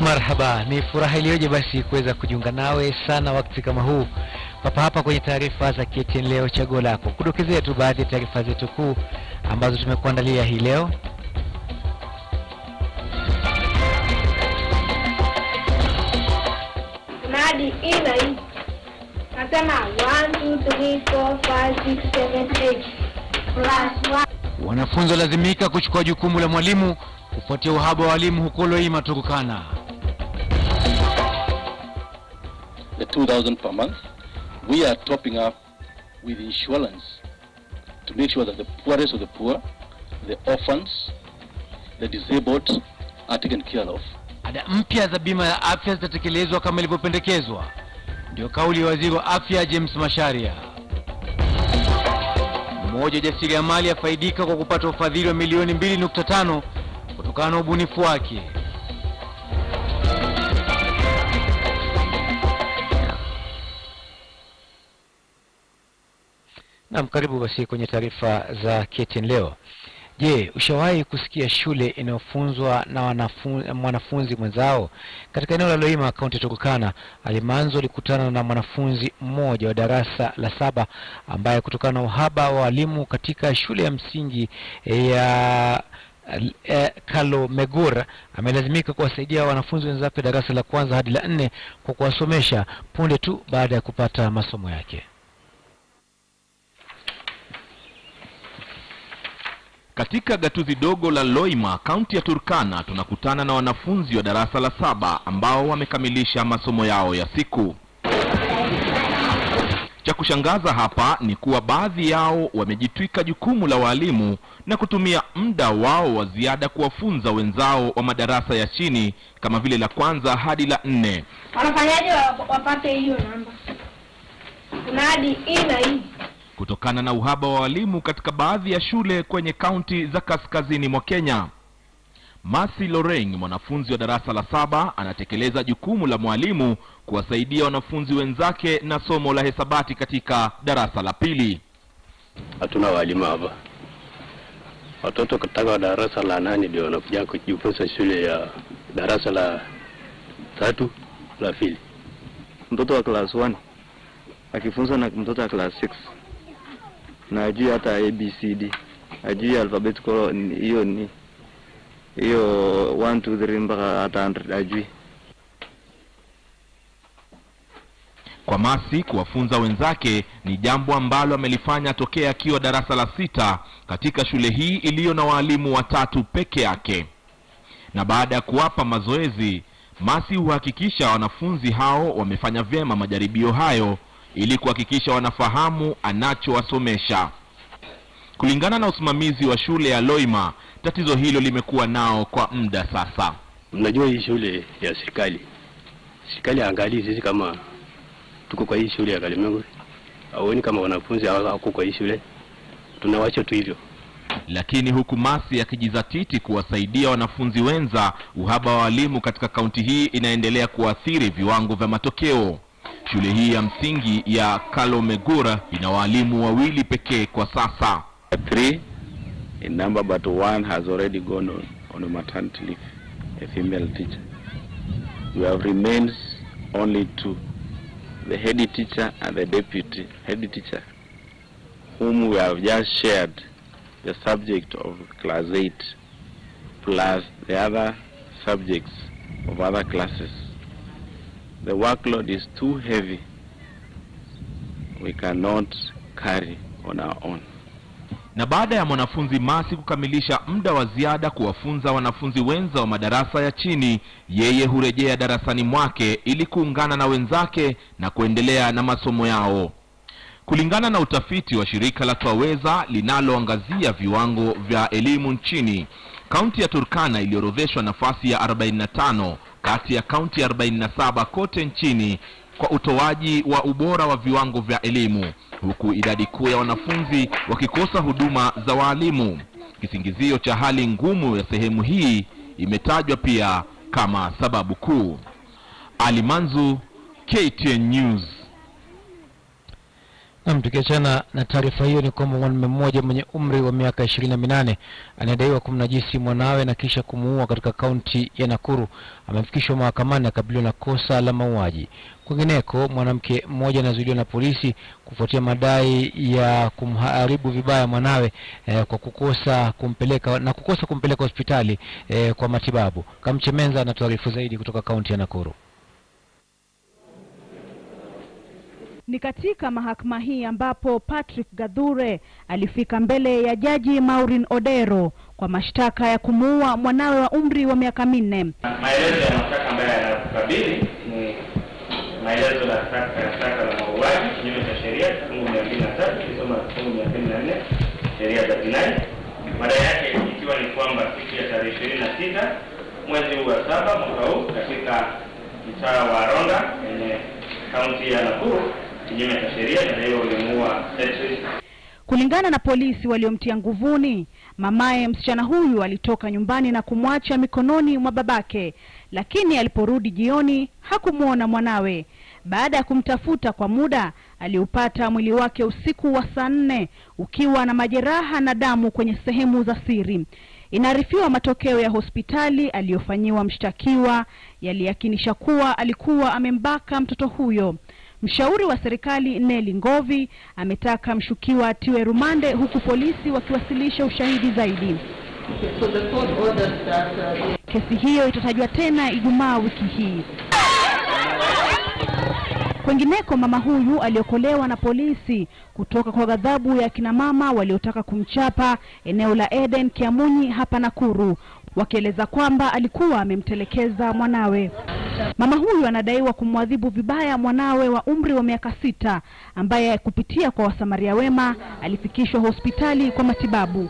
Marhaba, ni furaha iliyoje basi kuweza kujiunga nawe sana wakati kama huu hapa kwenye taarifa za KTN Leo chaguo lako. Kudokezea tu baadhi ya taarifa zetu kuu ambazo tumekuandalia hii leo. Nadi ina nasema 1 2 3 4 5 6 7 8 plus 1. Wanafunzi lazimika kuchukua jukumu la mwalimu kufuatia uhaba wa walimu huko Loima Turkana. The 2,000 per month, we are topping up with insurance to make sure that the poorest of the poor, the orphans, the disabled are taken care of. Ada mpya za bima ya afya zitatekelezwa kama ilivyopendekezwa. Ndio kauli ya Waziri wa Afya James Masharia. Mmoja jasiriamali afaidika kwa kupata ufadhili wa milioni 2.5 kutokana na ubunifu wake. Naam, karibu basi kwenye taarifa za KTN Leo. Je, ushawahi kusikia shule inayofunzwa na mwanafunzi mwenzao? Katika eneo la Loima, kaunti ya Turkana, Alimanzo alikutana na mwanafunzi mmoja wa darasa la 7 ambaye kutokana na uhaba wa walimu katika shule ya msingi ya Kalomegura amelazimika kuwasaidia wanafunzi wenzake darasa la 1 hadi la 4 kwa kuwasomesha punde tu baada ya kupata masomo yake. Katika gatuzi dogo la Loima, kaunti ya Turkana, tunakutana na wanafunzi wa darasa la 7 ambao wamekamilisha masomo yao ya siku. Cha kushangaza hapa ni kuwa baadhi yao wamejitwika jukumu la walimu na kutumia muda wao wa ziada kuwafunza wenzao wa madarasa ya chini kama vile la 1 hadi la 4. Wanafanyaje wapate hiyo namba? Kuna hadi hii. Kutokana na uhaba wa walimu katika baadhi ya shule kwenye kaunti za kaskazini mwa Kenya, Masi Loreng, mwanafunzi wa darasa la 7, anatekeleza jukumu la mwalimu kuwasaidia wanafunzi wenzake na somo la hesabati katika darasa la 2. Hatuna walimu hapa. Watoto kutoka darasa la 8 ndio wanakuja kujifunza shule ya darasa la 3 la 2. Mtoto wa class 1 akifunza na mtoto wa class 6 na ajui hata ABCD, ajui alphabetical, hiyo 1 2 3 mpaka hata 100 ajui. Kwa Masi, kuwafunza wenzake ni jambo ambalo amelifanya tokea akiwa darasa la 6 katika shule hii iliyo na walimu 3 peke yake. Na baada ya kuwapa mazoezi, Masi huhakikisha wanafunzi hao wamefanya vyema majaribio hayo ili kuhakikisha wanafahamu anachowasomesha. Kulingana na usimamizi wa shule ya Loima, tatizo hilo limekuwa nao kwa muda sasa. Mnajua hii shule ya serikali angalii sisi kama tuko kwa hii shule ya Kalomegura. Hawoni kama wanafunzi hawako kwa hii shule. Tunawacha tu hivyo. Lakini huku Masi akijizatiti kuwasaidia wanafunzi wenza, uhaba wa walimu katika kaunti hii inaendelea kuathiri viwango vya matokeo. Shule hii ya msingi ya Kalomegura ina walimu 2 pekee kwa sasa. 3 in number, but 1 has already gone on a maternity leave, a female teacher. We have remains only 2, the head teacher and the deputy head teacher, whom we have just shared the subject of class 8 plus the other subjects of other classes. The workload is too heavy. We cannot carry on our own. Na baada ya mwanafunzi Masi kukamilisha muda wa ziada kuwafunza wanafunzi wenza wa madarasa ya chini, yeye hurejea darasani mwake ili kuungana na wenzake na kuendelea na masomo yao. Kulingana na utafiti wa shirika la Twaweza linaloangazia viwango vya elimu nchini, kaunti ya Turkana iliorodheshwa nafasi ya 45 kati ya kaunti 47 kote nchini kwa utoaji wa ubora wa viwango vya elimu, huku idadi kuu ya wanafunzi wakikosa huduma za walimu. Kisingizio cha hali ngumu ya sehemu hii imetajwa pia kama sababu kuu. Alimanzo, KTN News. Tukiachana na taarifa hiyo ni kwamba mwanamume mmoja mwenye umri wa miaka 28 anadaiwa kumnajisi mwanawe na kisha kumuua katika kaunti ya Nakuru amefikishwa mahakamani akabiliwa na kosa la mauaji. Kwingineko, mwanamke mmoja anazuiliwa na polisi kufuatia madai ya kumharibu vibaya mwanawe kwa kukosa kumpeleka hospitali kwa matibabu. Kamchemenza na taarifa zaidi kutoka kaunti ya Nakuru. Ni katika mahakama hii ambapo Patrick Gadhure alifika mbele ya jaji Maureen Odero kwa mashtaka ya kumuua mwanawe wa umri wa miaka 4. Maelezo ya mashtaka ambayo yanakabili ni maelezo ya mashtaka la mauaji kinyume cha sheria kifungu 203 kisoma kifungu 204 sheria za jinai. Mada yake ikiwa ni kwamba siku ya tarehe 26 mwezi wa 7 mwaka huu katika mtaa wa Ronga kwenye kaunti ya Nakuru kinyume cha sheria na leo ulimuua Patrick. Kulingana na polisi waliomtia nguvuni, mamaye msichana huyu alitoka nyumbani na kumwacha mikononi mwa babake, lakini aliporudi jioni hakumuona mwanawe. Baada ya kumtafuta kwa muda, aliupata mwili wake usiku wa saa 4 ukiwa na majeraha na damu kwenye sehemu za siri. Inaarifiwa matokeo ya hospitali aliyofanyiwa mshtakiwa yaliyakinisha kuwa alikuwa amembaka mtoto huyo. Mshauri wa serikali Nelly Ngovi ametaka mshukiwa atiwe rumande huku polisi wakiwasilisha ushahidi zaidi. Kesi hiyo itatajwa tena Ijumaa wiki hii. Kwingineko, mama huyu aliokolewa na polisi kutoka kwa ghadhabu ya kina mama waliotaka kumchapa eneo la Eden Kiamunyi hapa Nakuru, wakieleza kwamba alikuwa amemtelekeza mwanawe. Mama huyu anadaiwa kumwadhibu vibaya mwanawe wa umri wa miaka 6 ambaye kupitia kwa wasamaria wema alifikishwa hospitali kwa matibabu.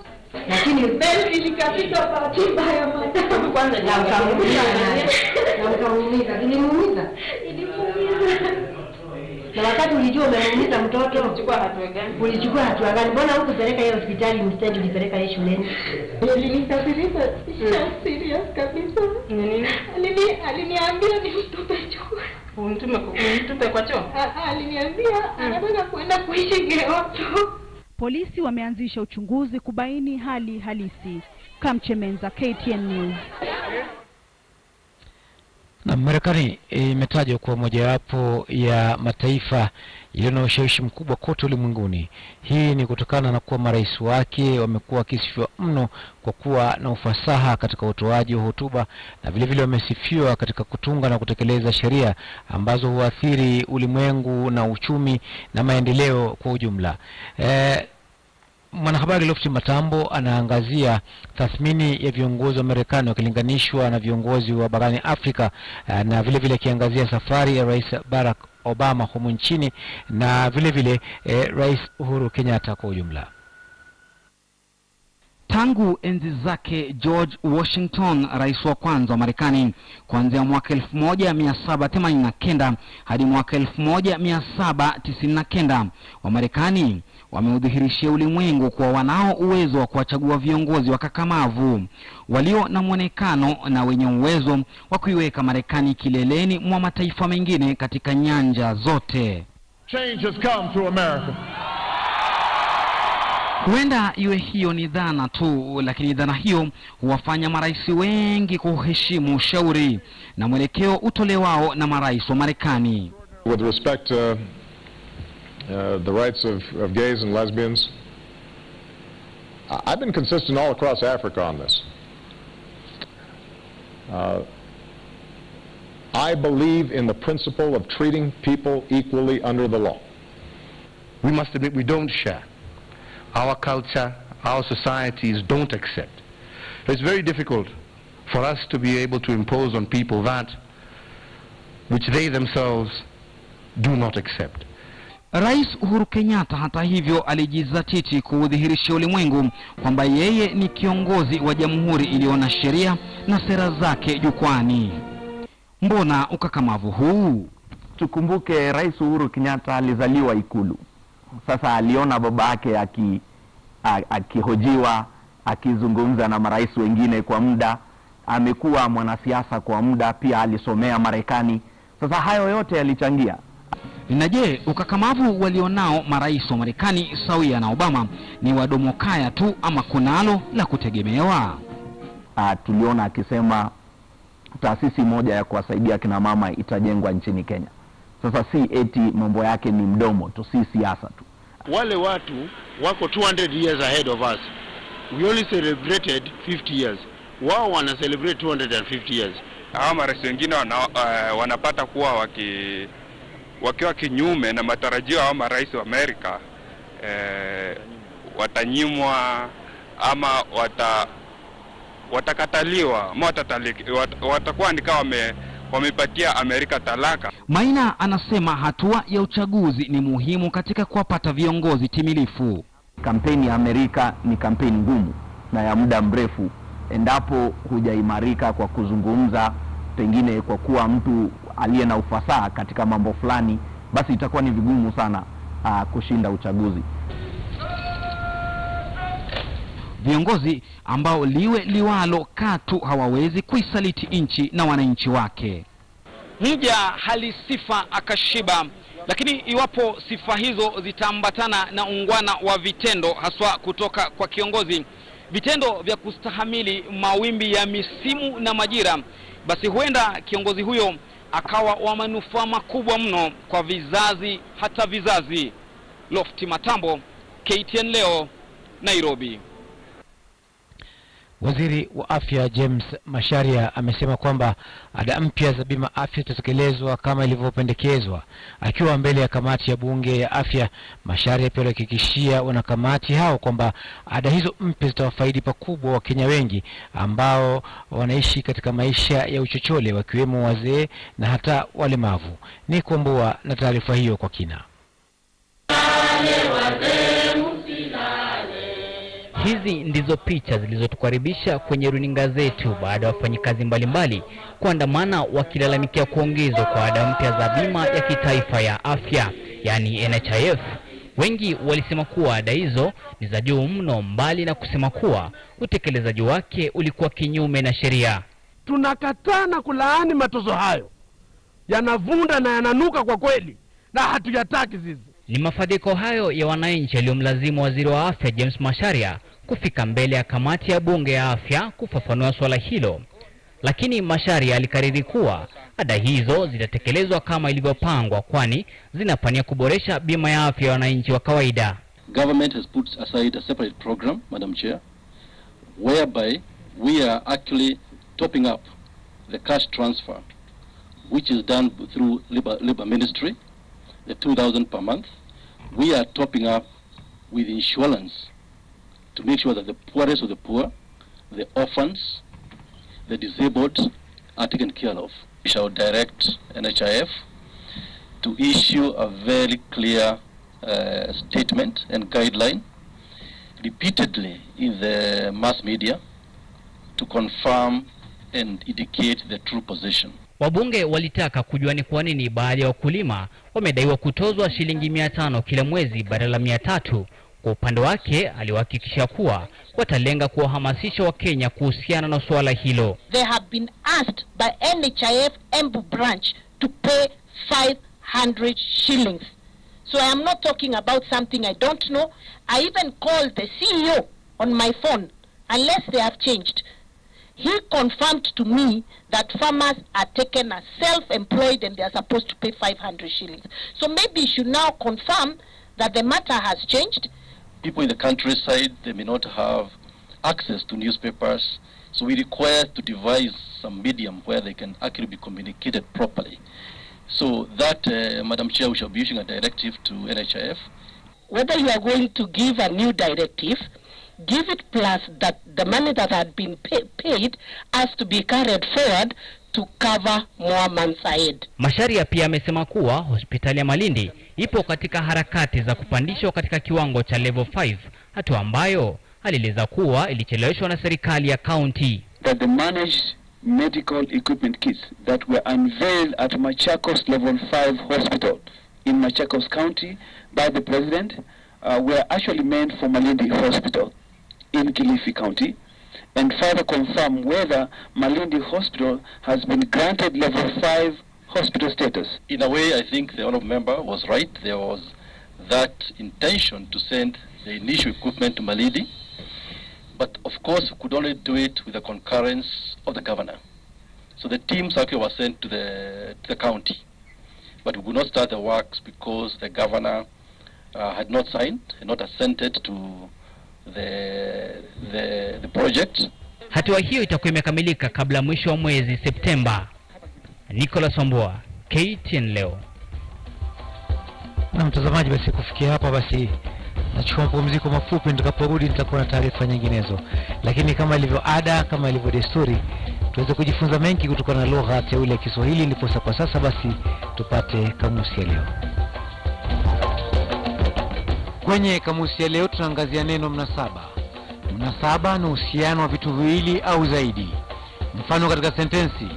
Lakini beli nikapita kwa tiba ya madamu kwanza na ukamuumiza. Nilimuumiza. Na wakati ulijua umemuumiza mtoto, ulichukua hatua gani? Ulichukua hatua gani? Mbona hukupeleka yeye hospitali instead ulipeleka yeye shuleni? Nilinisafirika serious kabisa. Nini? Aliniambia nimtupe choo. Umtupe kwa choo? Aliniambia anataka kwenda kuishi Geoto. Polisi wameanzisha uchunguzi kubaini hali halisi. Kamchemenza, KTN News. Na Marekani imetajwa kuwa mojawapo ya mataifa yaliyo na ushawishi mkubwa kote ulimwenguni. Hii ni kutokana na kuwa marais wake wamekuwa wakisifiwa mno kwa kuwa na ufasaha katika utoaji wa hotuba, na vile vile wamesifiwa katika kutunga na kutekeleza sheria ambazo huathiri ulimwengu na uchumi na maendeleo kwa ujumla. Mwanahabari Lofty Matambo anaangazia tathmini ya viongozi wa Marekani wakilinganishwa na viongozi wa barani Afrika, na vile vile akiangazia safari ya Rais Barack Obama humu nchini na vile vile Rais Uhuru Kenyatta kwa ujumla. Tangu enzi zake George Washington, rais wa kwanza wa Marekani, kuanzia mwaka 1789 hadi mwaka 1799, wa Marekani wameudhihirishia ulimwengu kwa wanao uwezo wa kuwachagua viongozi wakakamavu, walio na mwonekano na wenye uwezo wa kuiweka Marekani kileleni mwa mataifa mengine katika nyanja zote. Change has come to America. Huenda iwe hiyo ni dhana tu, lakini dhana hiyo huwafanya marais wengi kuheshimu ushauri na mwelekeo utolewao na marais wa Marekani. With respect to the rights of gays and lesbians, I've been consistent all across Africa on this. I believe in the principle of treating people equally under the law. We must admit we don't share. Our culture, our societies don't accept. It's very difficult for us to be able to impose on people that which they themselves do not accept. Rais Uhuru Kenyatta hata hivyo alijizatiti kuudhihirisha ulimwengu kwamba yeye ni kiongozi wa jamhuri iliyo na sheria na sera zake jukwani. Mbona ukakamavu huu? Tukumbuke Rais Uhuru Kenyatta alizaliwa Ikulu. Sasa aliona baba yake akihojiwa, akizungumza na marais wengine kwa muda, amekuwa mwanasiasa kwa muda, pia alisomea Marekani. Sasa hayo yote yalichangia. Na je, ukakamavu walionao marais wa Marekani sawia na Obama ni wadomo kaya tu ama kunalo la kutegemewa? Tuliona akisema taasisi moja ya kuwasaidia kina mama itajengwa nchini Kenya. Sasa si eti mambo yake ni mdomo tu, si siasa tu. Wale watu wako 200 years ahead of us. We only celebrated 50 years. Wao wana celebrate 250 years. Hawa marais wengine wanapata kuwa wakiwa kinyume na matarajio ya marais wa Amerika, watanyimwa ama watakataliwa, watakuwa ni kama wamepatia Amerika talaka. Maina anasema hatua ya uchaguzi ni muhimu katika kuwapata viongozi timilifu. Kampeni ya Amerika ni kampeni ngumu na ya muda mrefu. Endapo hujaimarika kwa kuzungumza, pengine kwa kuwa mtu aliye na ufasaha katika mambo fulani, basi itakuwa ni vigumu sana kushinda uchaguzi. Viongozi ambao liwe liwalo katu hawawezi kuisaliti nchi na wananchi wake. Mja halisifa akashiba, lakini iwapo sifa hizo zitaambatana na ungwana wa vitendo haswa kutoka kwa kiongozi, vitendo vya kustahamili mawimbi ya misimu na majira, basi huenda kiongozi huyo akawa wa manufaa makubwa mno kwa vizazi hata vizazi. Lofty Matambo, KTN Leo, Nairobi. Waziri wa Afya James Macharia amesema kwamba ada mpya za bima afya zitatekelezwa kama ilivyopendekezwa. Akiwa mbele ya kamati ya bunge ya afya, Macharia pia alihakikishia wanakamati hao kwamba ada hizo mpya zitawafaidi pakubwa Wakenya wengi ambao wanaishi katika maisha ya uchochole, wakiwemo wazee na hata walemavu. Ni kuambua na taarifa hiyo kwa kina. Hizi ndizo picha zilizotukaribisha kwenye runinga zetu baada ya wafanyikazi mbalimbali kuandamana wakilalamikia kuongezwa kwa ada mpya za bima ya kitaifa ya afya, yani NHIF. Wengi walisema kuwa ada hizo ni za juu mno, mbali na kusema kuwa utekelezaji wake ulikuwa kinyume na sheria. Tunakatana kulaani matozo hayo. Yanavunda na yananuka kwa kweli, na hatuyataki sisi. Ni mafadhiko hayo ya wananchi yaliyomlazimu waziri wa afya James Macharia kufika mbele ya kamati ya bunge ya afya kufafanua swala hilo. Lakini Macharia alikariri kuwa ada hizo zitatekelezwa kama ilivyopangwa, kwani zinapania kuboresha bima ya afya ya wananchi wa kawaida. Government has put aside a separate program, Madam Chair, whereby we are actually topping up the cash transfer, which is done through Labor Ministry, the 2,000 per month. We are topping up with insurance to make sure that the poorest of the poor, the orphans, the disabled are taken care of. We shall direct NHIF to issue a very clear statement and guideline repeatedly in the mass media to confirm and indicate the true position. Wabunge walitaka kujua ni kwa nini baadhi ya wakulima wamedaiwa kutozwa shilingi 500 kila mwezi badala 300. Kwa upande wake aliwahakikisha kuwa watalenga kuwahamasisha Wakenya kuhusiana na swala hilo. They have been asked by NHIF Embu branch to pay 500 shillings. So I am not talking about something I don't know. I even called the CEO on my phone, unless they have changed. He confirmed to me that farmers are taken as self-employed and they are supposed to pay 500 shillings. So maybe you should now confirm that the matter has changed. People in the countryside, they may not have access to newspapers, so we require to devise some medium where they can actually be communicated properly. So that, Madam Chair, we shall be issuing a directive to NHIF. Whether you are going to give a new directive, give it plus that the money that had been paid has to be carried forward to cover more months ahead. Macharia pia amesema kuwa hospitali ya Malindi ipo katika harakati za kupandishwa katika kiwango cha level 5, hatua ambayo alieleza kuwa ilicheleweshwa na serikali ya county. That the managed medical equipment kits that were unveiled at Machakos level 5 hospital in Machakos County by the president were actually meant for Malindi Hospital in Kilifi County, and further confirm whether Malindi Hospital has been granted level 5 hospital status. In a way, I think the honorable member was right. There was that intention to send the initial equipment to Malindi, but of course we could only do it with the concurrence of the governor. So the teams actually were sent to the county, but we could not start the works because the governor had not signed, had not assented to the project. Hatua hiyo itakuwa imekamilika kabla mwisho wa mwezi Septemba. Nicholas Wambua, KTN Leo. Na mtazamaji, basi kufikia hapa basi nachukua mapumziko mafupi, nitakaporudi nitakuwa na taarifa nyinginezo. Lakini kama ilivyo ada, kama ilivyo desturi, tuweze kujifunza mengi kutokana na lugha teule ya Kiswahili. Ndipo kwa sasa basi tupate kamusi ya leo. Kwenye kamusi ya leo tunaangazia neno mnasaba. Mnasaba ni uhusiano wa vitu viwili au zaidi. Mfano katika sentensi: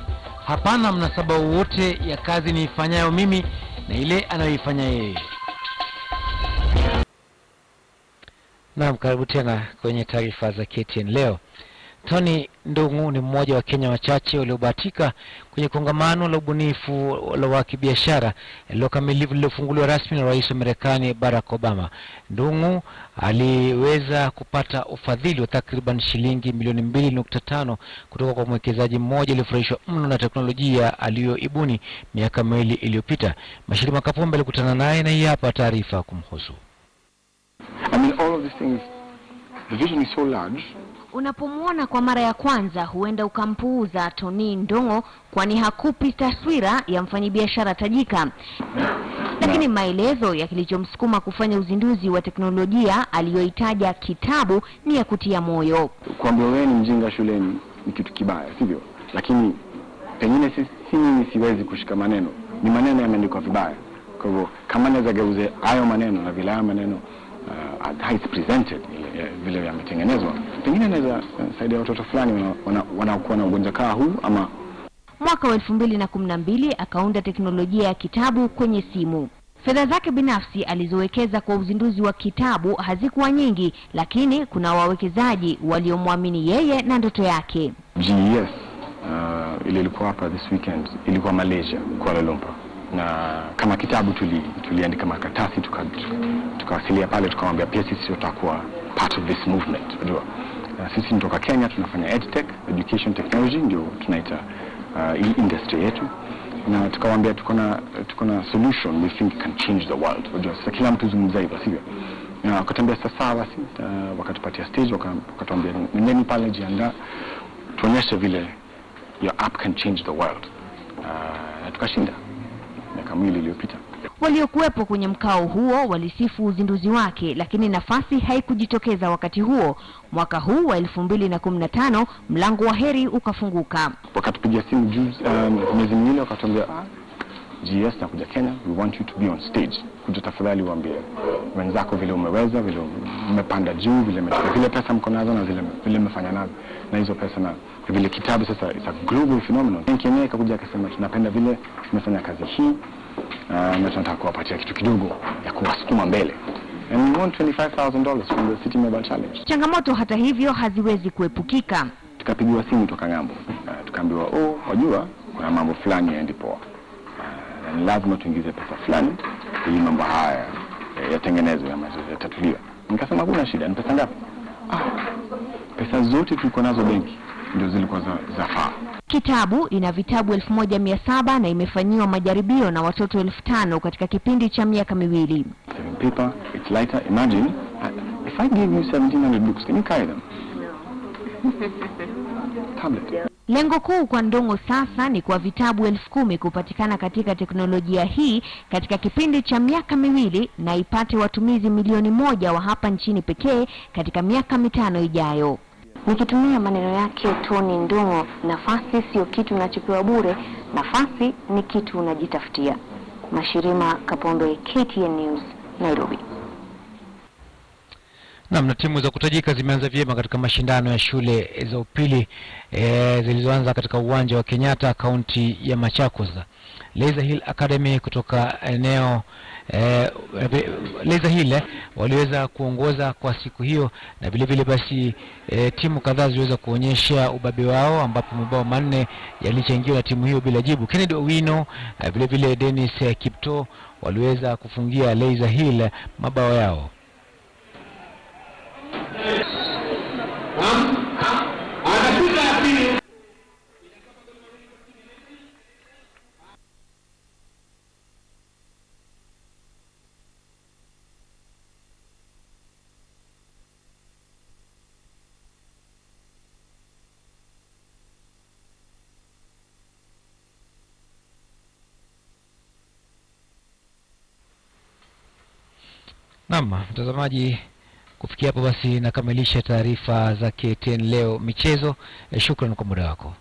hapana mnasaba wowote ya kazi niifanyayo mimi na ile anayoifanya yeye. Naam, karibu tena kwenye taarifa za KTN Leo. Tony Ndung'u ni mmoja wa Kenya wachache waliobahatika kwenye kongamano la ubunifu wa kibiashara lililofunguliwa rasmi na Rais wa Marekani Barack Obama. Ndung'u aliweza kupata ufadhili wa takriban shilingi milioni 2.5 kutoka kwa mwekezaji mmoja aliyefurahishwa mno na teknolojia aliyoibuni miaka 2 iliyopita. Mashirima Kapombe alikutana naye na hii hapa taarifa kumhusu. I mean, all of these things, the vision is so large. Unapomuona kwa mara ya kwanza huenda ukampuuza Tony Ndung'u, kwani hakupi taswira ya mfanyabiashara tajika. Lakini maelezo ya kilichomsukuma kufanya uzinduzi wa teknolojia aliyoitaja kitabu ni ya kutia moyo. Kwamba wewe ni mjinga shuleni ni kitu kibaya, sivyo? Lakini pengine mimi siwezi kushika maneno. Ni maneno yameandikwa vibaya. Kwa hivyo kama naweza geuze hayo maneno na vile hayo maneno how it's presented, vile yametengenezwa, pengine naweza saidia watoto fulani wanaokuwa na ugonjwa kama huu. Ama mwaka wa 2012 akaunda teknolojia ya kitabu kwenye simu. Fedha zake binafsi alizowekeza kwa uzinduzi wa kitabu hazikuwa nyingi, lakini kuna wawekezaji waliomwamini yeye na ndoto yake. GES ile ilikuwa hapa this weekend, ilikuwa Malaysia, Kuala Lumpur. Na kama kitabu tuliandika makaratasi tukawasilia pale, tukamwambia pia sisi tutakuwa part of this movement. Unajua sisi kutoka Kenya tunafanya EdTech, education technology, ndio tunaita hii industry yetu, na tukamwambia tuko na solution we think can change the world. Unajua sasa kila mtu zungumza hivyo, sivyo? Na wakatambia sasa basi wakatupatia stage, wakatuambia nendeni pale jiandaa tuonyeshe vile your app can change the world. Na tukashinda miaka 2 iliyopita. Waliokuwepo kwenye mkao huo walisifu uzinduzi wake, lakini nafasi haikujitokeza wakati huo. Mwaka huu wa 2015 mlango wa heri ukafunguka. Wakatupigia simu miezi miwili, wakatuambia GS na kuja Kenya, we want you to be on stage. Kuja tafadhali waambie wenzako vile umeweza, vile umepanda juu, vile umetoka vile pesa mko nazo na vile umefanya nazo na hizo pesa, na vile kitabu sasa it's a global phenomenon. Kenya ikakuja akasema tunapenda vile umefanya kazi hii na tunataka kuwapatia kitu kidogo ya kuwasukuma mbele. And we want $25,000 from the City Mobile Challenge. Changamoto hata hivyo haziwezi kuepukika. Tukapigiwa simu toka ng'ambo. Tukaambiwa wajua kuna mambo fulani yaendi poa. Na lazima tuingize pesa fulani ili mambo haya yatengenezwe ya yatatuliwa. Nikasema kuna shida, ni pesa ngapi? Pesa zote tulikuwa nazo benki ndio zilikuwa zafaa. Kitabu ina vitabu 1700 na imefanyiwa majaribio na watoto 5000 katika kipindi cha miaka 2. Paper, it's lighter. Imagine if I gave you 1700 books, can you carry them? Tablet. Lengo kuu kwa Ndung'u sasa ni kwa vitabu 10,000 kupatikana katika teknolojia hii katika kipindi cha miaka 2 na ipate watumizi milioni 1 wa hapa nchini pekee katika miaka 5 ijayo. Nikitumia maneno yake Tony Ndung'u, nafasi sio kitu unachopewa bure, nafasi ni kitu unajitafutia. Mashirima Kapombe, KTN News, Nairobi. Na timu za kutajika zimeanza vyema katika mashindano ya shule za upili zilizoanza katika uwanja wa Kenyatta, kaunti ya Machakos. Laser Hill Academy kutoka eneo Laser Hill waliweza kuongoza kwa siku hiyo, na vile vile basi timu kadhaa ziliweza kuonyesha ubabe wao, ambapo mabao 4 yalichangiwa na timu hiyo bila jibu. Kennedy Owino vile vile Dennis Kipto waliweza kufungia Laser Hill mabao yao. Naam, mtazamaji, kufikia hapo basi nakamilisha taarifa za KTN leo michezo. Shukrani kwa muda wako.